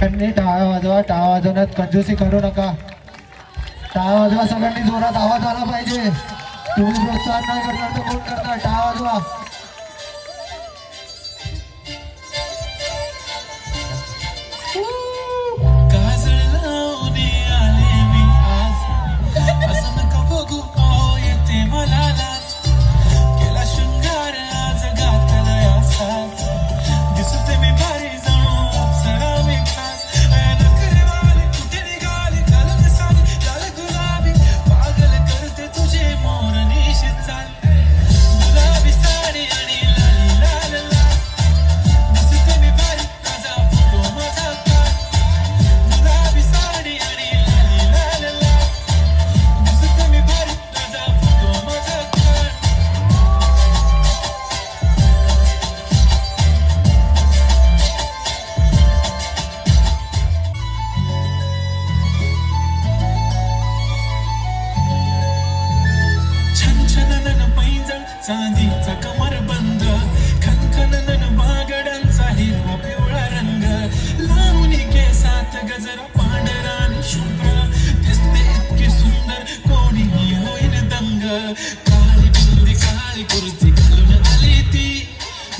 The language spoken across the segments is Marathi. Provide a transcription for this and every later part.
त्यांनी टाळ्या वाजवा, टाळ्या वाजवण्यात कंजूसी करू नका। टाळ्या वाजवा, सगळ्यांनी जोरात आवाज आला पाहिजे। तुम्ही प्रोत्साहन नाही करणार तर कोण करणार? टाळ्या वाजवा। चांदीचा कमरबंद, खनखनन बागडांचा हिरवा पिवळा रंग, लावणी केसात गजरा पांढरा आणि शुभ्र, दिसते इतकी सुंदर कोणीही होईन दंग। काळी बिंदी काळी कुर्ती घालून आली ती,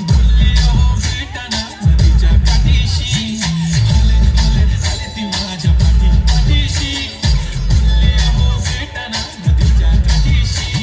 बोलली अहो भेटाना नदीच्या काठीशी, आली ती माझ्या पाठीशी, बोलली अहो भेटाना नदीच्या काठीशी।